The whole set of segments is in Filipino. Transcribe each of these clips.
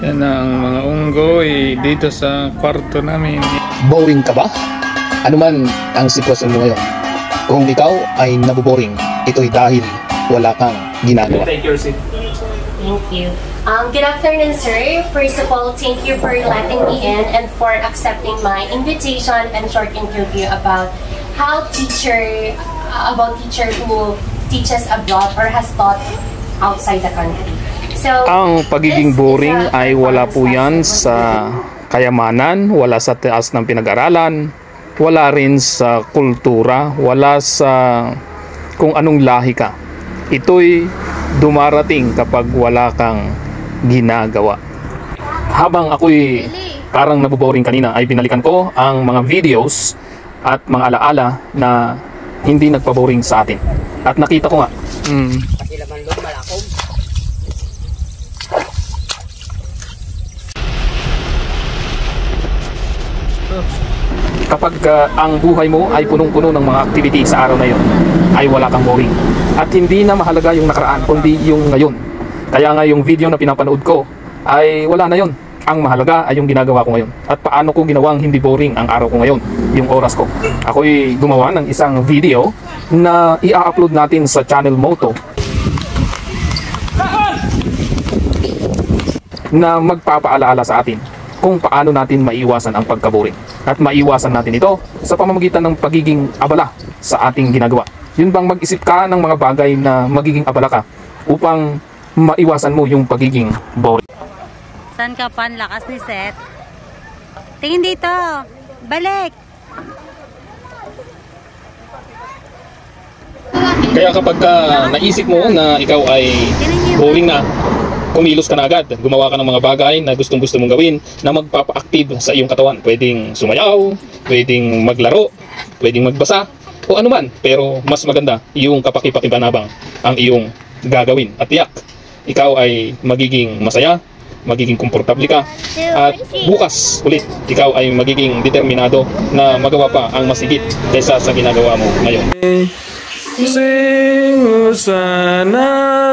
Yan ang mga unggoy dito sa kwarto namin. Boring ka ba? Ano man ang sitwasyon mo ngayon, kung ikaw ay naboboring, ito'y dahil wala kang ginagawa. Take your seat. Thank you. Good afternoon, sir. First of all, thank you for letting me in and for accepting my invitation and short interview about teacher who teaches abroad or has taught outside the country. So, ang pagiging boring ay wala po yan sa kayamanan, wala sa taas ng pinag-aralan, wala rin sa kultura, wala sa kung anong lahi ka. Ito'y dumarating kapag wala kang ginagawa. Habang ako'y parang naboboring kanina, ay binalikan ko ang mga videos at mga alaala na hindi nagpaboring sa atin. At nakita ko nga, kapag ang buhay mo ay punong-puno ng mga activity sa araw na yon, ay wala kang boring. At hindi na mahalaga yung nakaraan, kundi yung ngayon. Kaya nga yung video na pinapanood ko ay wala na yon. Ang mahalaga ay yung ginagawa ko ngayon. At paano ko ginawang hindi boring ang araw ko ngayon, yung oras ko. Ako'y gumawa ng isang video na i-upload natin sa channel Moto na magpapaalaala sa atin kung paano natin maiwasan ang pagkaboring. At maiwasan natin ito sa pamamagitan ng pagiging abala sa ating ginagawa. Yun bang mag-isip ka ng mga bagay na magiging abala ka upang maiwasan mo yung pagiging boring. Saan ka pa? Lakas ni Seth. Tingin dito. Balik. Kaya kapag naisip mo na ikaw ay boring na, kumilos ka na agad, gumawa ka ng mga bagay na gustong-gusto mong gawin na magpapa-active sa iyong katawan. Pwedeng sumayaw, pwedeng maglaro, pwedeng magbasa, o ano man. Pero mas maganda yung kapaki-pakibanabang ang iyong gagawin. At tiyak, ikaw ay magiging masaya, magiging komportable ka, at bukas ulit, ikaw ay magiging determinado na magawa pa ang masigit kaysa sa ginagawa mo ngayon. Sing sana,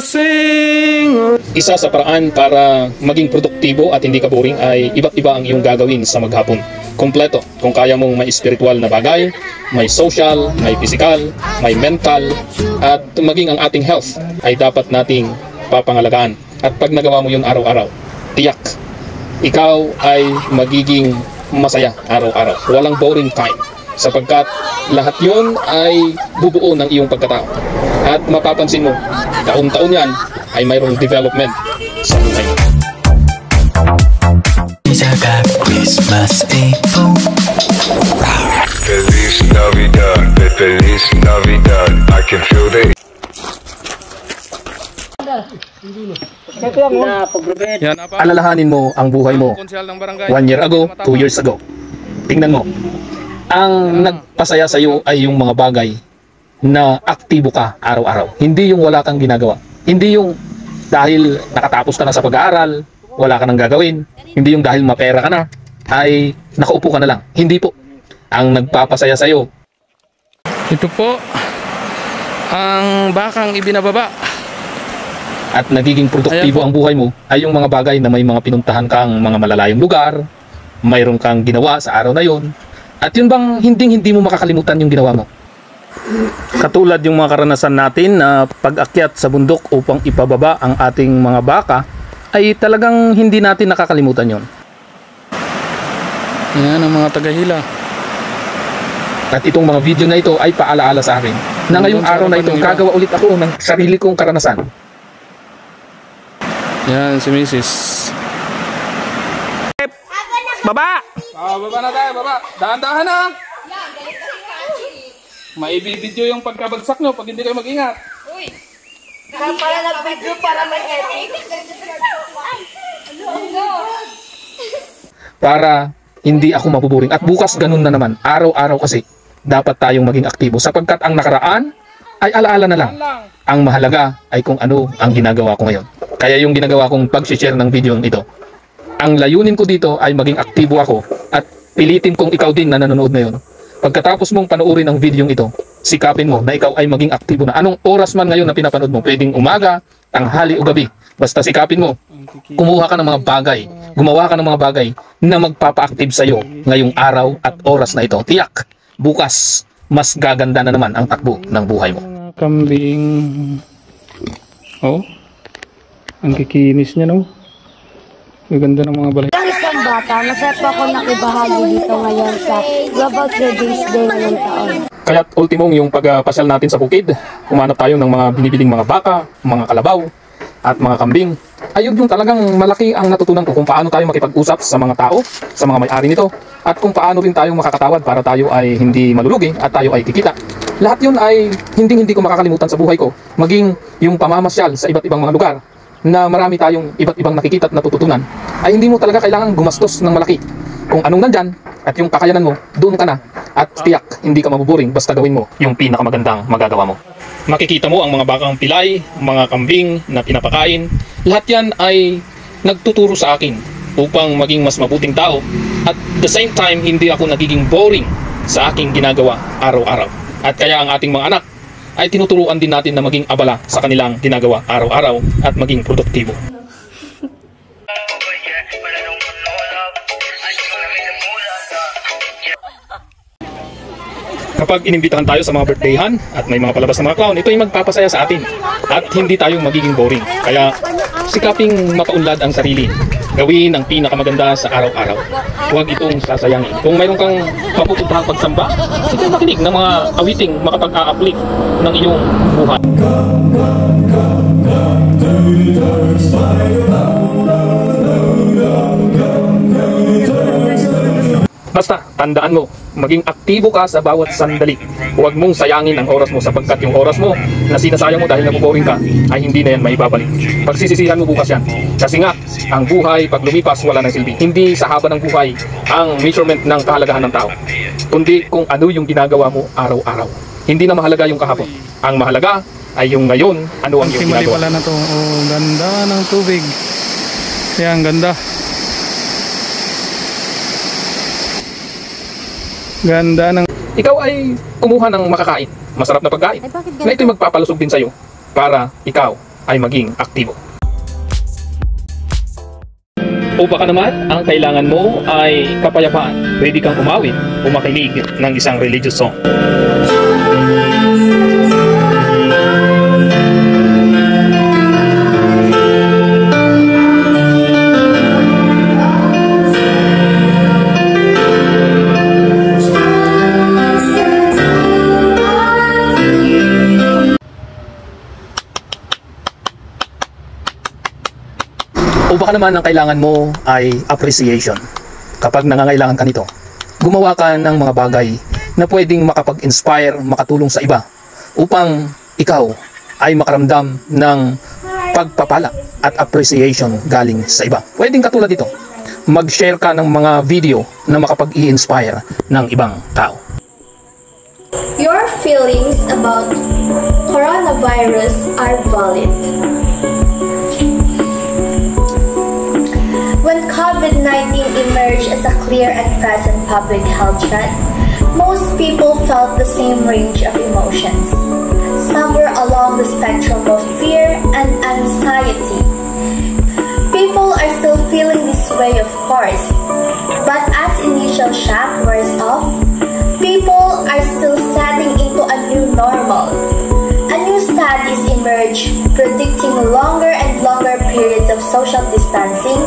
sing. Isa sa paraan para maging produktibo at hindi ka boring ay iba't iba ang iyong gagawin sa maghapon. Kompleto. Kung kaya mong may spiritual na bagay, may social, may physical, may mental, at maging ang ating health ay dapat nating papangalagaan. At pag nagawa mo yun araw-araw, tiyak, ikaw ay magiging masaya araw-araw. Walang boring time. Sapagkat lahat yun ay bubuo ng iyong pagkatao. At mapapansin mo, taon-taon yan ay mayroong development sa buhay mo. Feliz Navidad, Feliz Navidad, I can feel the... Alalahanin mo ang buhay mo 1 year ago, 2 years ago. Tingnan mo, ang nagpasaya sa iyo ay yung mga bagay na aktibo ka araw-araw. Hindi yung wala kang ginagawa. Hindi yung dahil nakatapos ka na sa pag-aaral, wala ka nang gagawin. Hindi yung dahil mapera ka na, ay nakaupo ka na lang. Hindi po. Ang nagpapasaya sa iyo, Ito po ang bakang ibinababa. at nagiging produktibo ang buhay mo ay yung mga bagay na may mga pinuntahan kang mga malalayong lugar, mayroon kang ginawa sa araw na yon, at yun bang hindi mo makakalimutan yung ginawa mo. Katulad yung mga karanasan natin na pag-akyat sa bundok upang ipababa ang ating mga baka, ay talagang hindi natin nakakalimutan yon. Yan ang mga tagahila. At itong mga video na ito ay paalaala sa akin na ngayong araw na ito gagawa ulit ako ng sarili kong karanasan. Yan si Mrs. Baba! Baba na tayo, baba. Dahan-dahan na. Maibibidyo yung pagkabagsak nyo pag hindi kayo mag-ingat. Uy! Para nag-video para may edit. Para hindi ako mabuburing. At bukas ganun na naman. Araw-araw kasi dapat tayong maging aktibo. Sapagkat ang nakaraan ay alaala na lang. Ang mahalaga ay kung ano ang ginagawa ko ngayon. Kaya yung ginagawa kong pag-share ng video ito, ang layunin ko dito ay maging aktibo ako at pilitin kong ikaw din na nanonood na yun. Pagkatapos mong panoorin ang video ito, sikapin mo na ikaw ay maging aktibo na. Anong oras man ngayon na pinapanood mo, pwedeng umaga, tanghali o gabi. Basta sikapin mo, kumuha ka ng mga bagay Gumawa ka ng mga bagay na magpapa-active sa'yo ngayong araw at oras na ito. Tiyak, bukas, mas gaganda na naman ang takbo ng buhay mo. Mga kambing. Oh. Ang kikinis niya, no? Maganda ng mga balay. Ang isang bata, masaya po ako nakibahagi dito ngayon sa Global Children's Day ngayong taon. Kaya't ultimong yung pagpasyal natin sa bukid, humanap tayo ng mga binibiling mga baka, mga kalabaw, at mga kambing. Ayun yung talagang malaki ang natutunan ko kung paano tayo makipag-usap sa mga tao, sa mga may-ari nito, at kung paano rin tayo makakatawad para tayo ay hindi malulugi at tayo ay kikita. Lahat yun ay hindi ko makakalimutan sa buhay ko, maging yung pamamasyal sa iba't ibang mga lugar na marami tayong iba't ibang nakikita at natututunan, ay hindi mo talaga kailangan gumastos ng malaki. Kung anong nandyan at yung kakayanan mo, doon ka na. At tiyak, hindi ka mabuburing basta gawin mo yung pinakamagandang magagawa mo. Makikita mo ang mga bakang pilay, mga kambing na pinapakain. Lahat yan ay nagtuturo sa akin upang maging mas mabuting tao. At the same time, hindi ako nagiging boring sa aking ginagawa araw-araw. At kaya ang ating mga anak ay tinuturuan din natin na maging abala sa kanilang ginagawa araw-araw at maging produktibo. Kapag inimbitahan tayo sa mga birthdayhan at may mga palabas na mga clown, ito ay magpapasaya sa atin at hindi tayo magiging boring. Kaya sikaping mapaunlad ang sarili. Gawin ang pinakamaganda sa araw-araw. Huwag itong sasayangin. Kung mayroon kang mapupuntahang pagsamba, sige makinig ng mga awiting makapag-a-uplift ng iyong buhay. Basta, tandaan mo, maging aktibo ka sa bawat sandali. Huwag mong sayangin ang oras mo sapagkat yung oras mo na sinasayang mo dahil nabuboring ka ay hindi na yan maibabalik. Pagsisisihan mo bukas yan. Kasi nga, ang buhay pag lumipas wala ng silbi. Hindi sa haba ng buhay ang measurement ng kahalagahan ng tao, kundi kung ano yung ginagawa mo araw-araw. Hindi na mahalaga yung kahapon. Ang mahalaga ay yung ngayon, ano ang iyong ginagawa. Pala na to. Oh, ganda ng tubig. Yan, ganda. Ganda ng... Ikaw ay kumuha ng makakain, masarap na pagkain, na ito'y magpapalusog din sa'yo para ikaw ay maging aktibo. O baka naman, ang kailangan mo ay kapayapaan. Pwede kang umawit o makinig ng isang religious song. O baka naman ang kailangan mo ay appreciation. Kapag nangangailangan ka nito, gumawa ka ng mga bagay na pwedeng makapag-inspire, makatulong sa iba upang ikaw ay makaramdam ng pagpapala at appreciation galing sa iba. Pwedeng katulad dito, mag-share ka ng mga video na makapag-i-inspire ng ibang tao. Your feelings about coronavirus are valid. When COVID-19 emerged as a clear and present public health threat, most people felt the same range of emotions. Somewhere along the spectrum of fear and anxiety. People are still feeling this way, of course, but as initial shock wears off, people are still setting into a new normal. A new studies emerge predicting longer and longer periods of social distancing.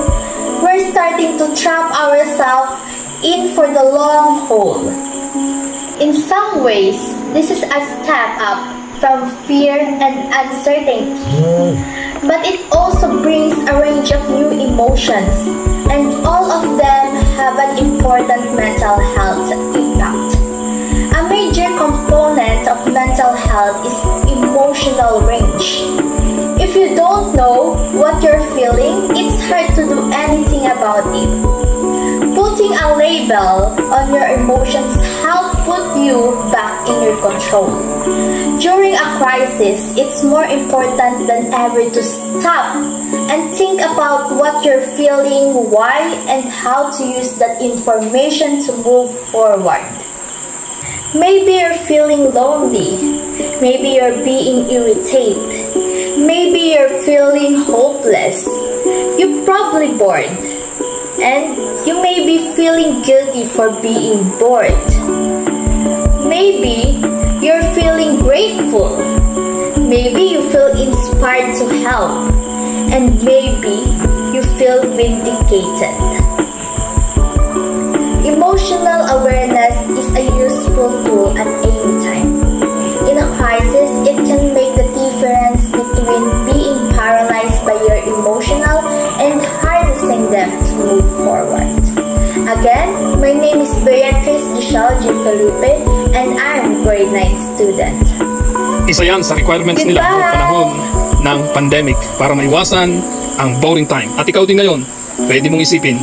We're starting to trap ourselves in for the long haul. In some ways, this is a step up from fear and uncertainty. But it also brings a range of new emotions, and all of them have an important mental health impact. A major component of mental health is emotional range. If you don't know what you're feeling, it's hard to do anything about it. Putting a label on your emotions helps put you back in your control. During a crisis, it's more important than ever to stop and think about what you're feeling, why, and how to use that information to move forward. Maybe you're feeling lonely. Maybe you're being irritated. Maybe you're feeling hopeless. You're probably bored. And you may be feeling guilty for being bored. Maybe you're feeling grateful. Maybe you feel inspired to help. And maybe you feel vindicated. Emotional awareness is a useful tool at any time. In a crisis, it can make the difference between being paralyzed by your emotional and harnessing them to move forward. Again, my name is Beatrice Michelle G. Felipe and I'm grade 9 student. Isa yan sa requirements nila noong panahon ng pandemic para maiwasan ang boring time. At ikaw din ngayon, pwede mong isipin,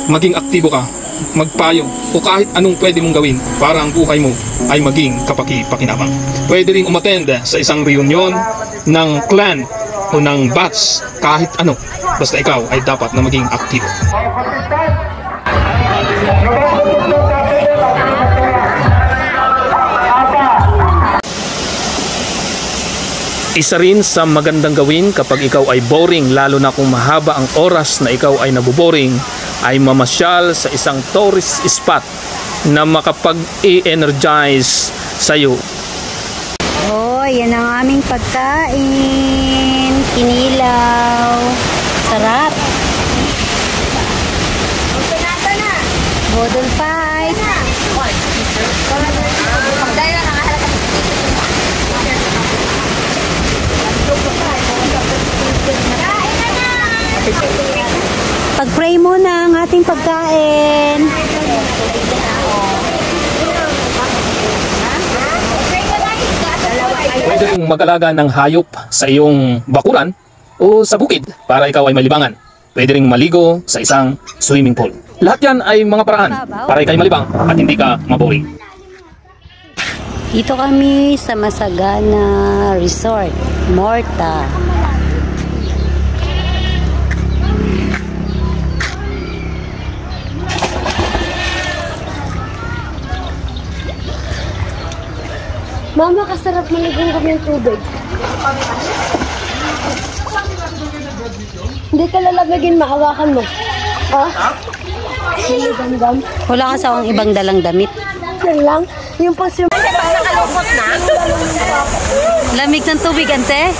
maging aktibo ka, magpayo o kahit anong pwede mong gawin para ang buhay mo ay maging kapaki-pakinabang. Pwede rin umattend sa isang reunion ng clan o ng batch, kahit ano, basta ikaw ay dapat na maging aktibo. Isa rin sa magandang gawin kapag ikaw ay boring, lalo na kung mahaba ang oras na ikaw ay naboboring, ay mamasyal sa isang tourist spot na makapag-e-energize sa'yo. Oh, yan ang aming pagkain. Kinilaw. Sarap. Bodol fight. Pag-pray muna ang ating pagkain. Pwede rin mag-alaga ng hayop sa iyong bakuran o sa bukid para ikaw ay malibangan. Pwede rin maligo sa isang swimming pool. Lahat yan ay mga paraan para ikaw ay malibang at hindi ka maboring. Dito kami sa Masagana Resort, Morta. Mama, kasarap maligong kami ng tubig. Hindi ka lalamigin, mahawakan mo. Ha? Gam-gam. Wala ka sa akong ibang dalang damit. Yan lang. Yung pang Nakalungkot na? Lamig ng tubig, ante?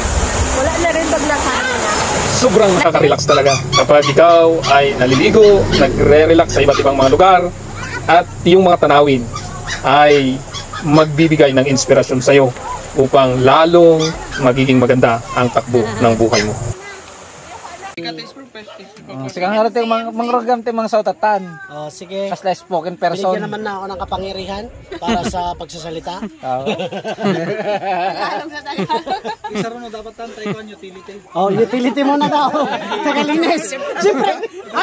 wala na rin pag nakain na. Sobrang nakaka-relax talaga kapag ikaw ay naliligo, nagre-relax sa iba't ibang mga lugar, at yung mga tanawin ay magbibigay ng inspirasyon sa iyo upang lalong magiging maganda ang takbo ng buhay mo. Sige nga natin mangrogam tayo mga sautatan. Sige. Kasla spoken person. Binigyan naman na ako ng kapangyarihan para sa pagsasalita. Isa rin mo dapat tayo ang utility. Oh, utility muna daw. Tagalinis.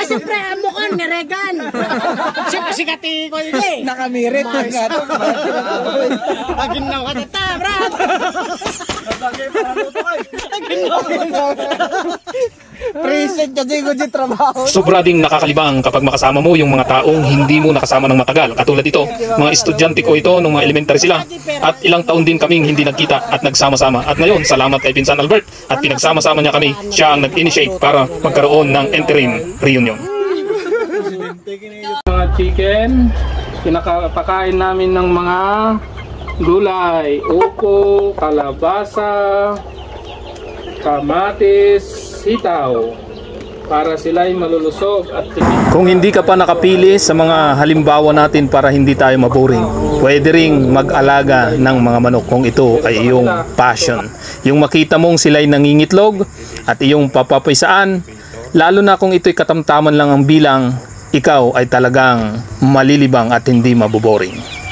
Siyempre, mukhang ni Regan. Siyempre, si Kati ko yun Nakamirit na nga ito. Aginaw ka tata, brad. Nabagay para luto kayo. Aginaw. Present ka dyan yung trabaho. Sobra ding nakakalibang kapag makasama mo yung mga taong hindi mo nakasama ng matagal. Katulad ito, mga estudyante ko ito nung mga elementary sila. At ilang taon din kaming hindi nagkita at nagsama-sama. At ngayon, salamat kay Pinsan Albert at pinagsama-sama niya kami. Siya ang nag-initiate para magkaroon ng interim reunion. Mga chicken, pinapakain namin ng mga gulay, upo, kalabasa, kamatis, sitaw, para sila ay malulusog at Kung hindi ka pa nakapili sa mga halimbawa natin para hindi tayo maboring, pwede ring mag-alaga ng mga manok kung ito ay iyong passion. Yung makita mong sila'y nangingitlog at iyong papapaisaan, lalo na kung ito'y katamtaman lang ang bilang, ikaw ay talagang malilibang at hindi maboboring.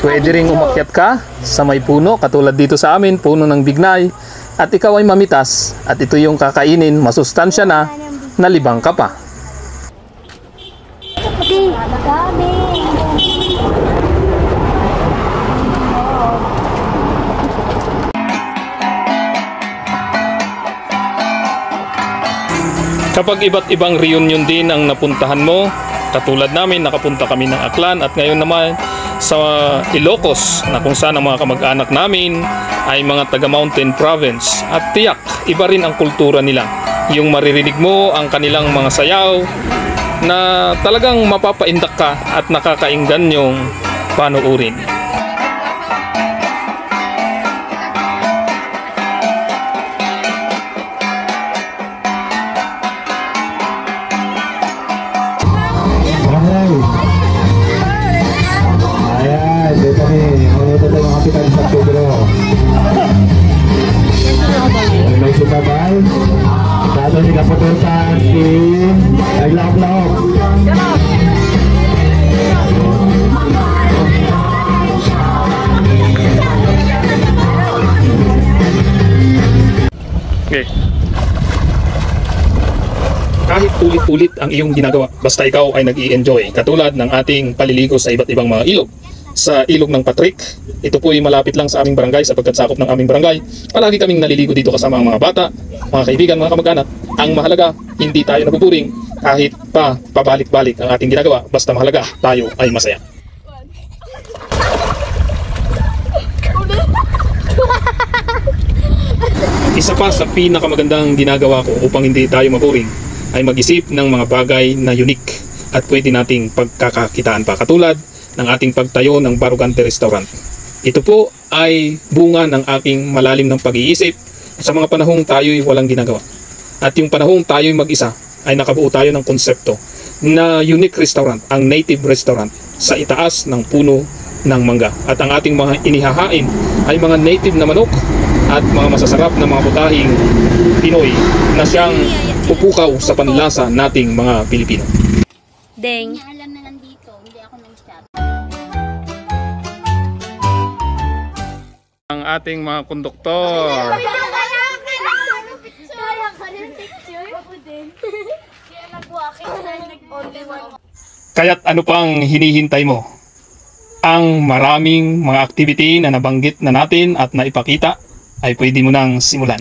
Pwede ring umakyat ka sa may puno, katulad dito sa amin, puno ng bignay, at ikaw ay mamitas, at ito yung kakainin, masustansya na, nalibang ka pa. Kapag iba't ibang reunion din ang napuntahan mo, katulad namin, nakapunta kami ng Aklan, at ngayon naman sa Ilocos na kung saan ang mga kamag-anak namin ay mga taga Mountain Province, at tiyak iba rin ang kultura nila. Yung maririnig mo ang kanilang mga sayaw na talagang mapapaindak ka at nakakainggan yung panuurin. May sumabay. Dado nila putusan si Naglaok-laok. Okay. Kahit ulit-ulit ang iyong ginagawa, basta ikaw ay nag-i-enjoy, katulad ng ating paliligo sa iba't ibang mga ilog. Sa ilog ng Patrick, ito po ay malapit lang sa aming barangay, sapagkat sakop ng aming barangay. Palagi kaming naliligo dito kasama ang mga bata, mga kaibigan, mga kamag-anak. Ang mahalaga, hindi tayo nabuburing kahit pa pabalik-balik ang ating ginagawa, basta mahalaga tayo ay masaya. Isa pa sa pinakamagandang ginagawa ko upang hindi tayo maburing ay mag-isip ng mga bagay na unique at pwede nating pagkakakitaan pa, katulad ng ating pagtayo ng Barugante Restaurant. Ito po ay bunga ng aking malalim ng pag-iisip sa mga panahong tayo'y walang ginagawa. At yung panahong tayo'y mag-isa ay nakabuo tayo ng konsepto na unique restaurant, ang native restaurant sa itaas ng puno ng mangga. At ang ating mga inihahain ay mga native na manok at mga masasarap na mga putahing Pinoy na siyang pupukaw sa panlasa nating mga Pilipino. Deng. Ang ating mga konduktor. Kaya't ano pang hinihintay mo? Ang maraming mga activity na nabanggit na natin at naipakita ay pwede mo nang simulan.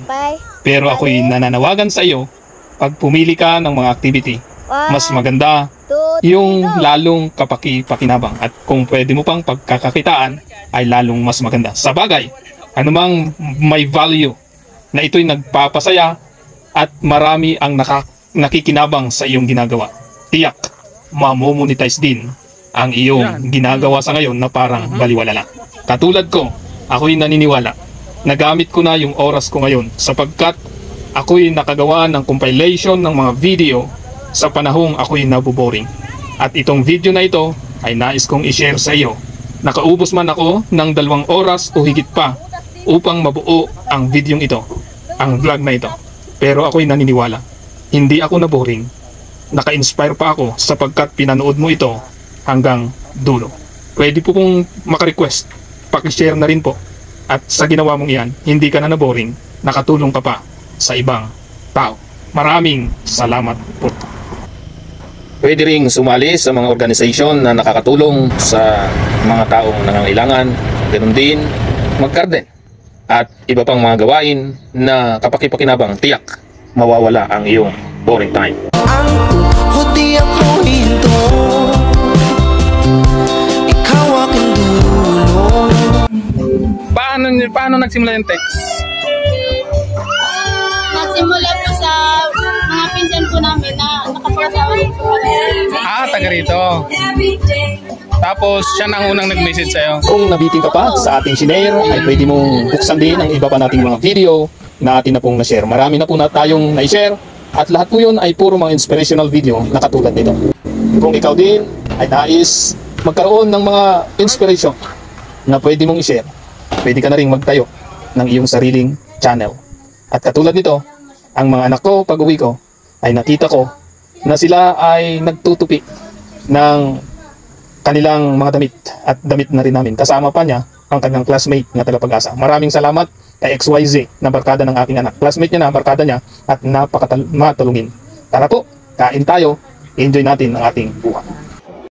Pero ako'y nananawagan sa iyo, pag pumili ka ng mga activity, mas maganda yung lalong kapaki-pakinabang, at kung pwede mo pang pagkakakitaan ay lalong mas maganda. Sa bagay, anumang may value na ito'y nagpapasaya at marami ang nakikinabang sa iyong ginagawa, tiyak mamomonetize din ang iyong ginagawa sa ngayon na parang baliwala lang. Katulad ko, ako'y naniniwala, nagamit ko na yung oras ko ngayon sapagkat ako'y nakagawa ng compilation ng mga video sa panahong ako'y nabuboring. At itong video na ito ay nais kong i-share sa iyo. Nakaubos man ako ng 2 oras o higit pa upang mabuo ang video ito, ang vlog na ito. Pero ako'y naniniwala, hindi ako naboring. Naka-inspire pa ako sapagkat pinanood mo ito hanggang dulo. Pwede po pong maka-request, paki-share na rin po. At sa ginawa mong iyan, hindi ka na naboring, nakatulong ka pa sa ibang tao. Maraming salamat po. Pwede ring sumali sa mga organisasyon na nakakatulong sa mga taong nangangailangan. Ganun din, mag-garden at iba pang mga gawain na kapaki-pakinabang, tiyak mawawala ang iyong boring time. Paano nagsimula yung text? Nagsimula po sa mga pinsan po namin na nakapag-asawa po. Taga rito. Tapos siya nang unang nag-message sa'yo. Kung nabitin ka pa sa ating sinare, ay pwede mong buksan din ang iba pa nating mga video na atin na pong na-share. Marami na po na tayong na-share at lahat po yun ay puro mga inspirational video na katulad nito. Kung ikaw din ay nais magkaroon ng mga inspiration na pwede mong i-share, pwede ka na rin magtayo ng iyong sariling channel. At katulad nito, ang mga anak ko pag uwi ko ay nakita ko na sila ay nagtutupi ng kanilang mga damit at damit na rin namin. Kasama pa niya ang kanyang classmate na taga-Pag-asa. Maraming salamat kay XYZ na barkada ng aking anak. Classmate niya na, barkada niya at napakamatulungin. Tara po, kain tayo, enjoy natin ang ating buhay.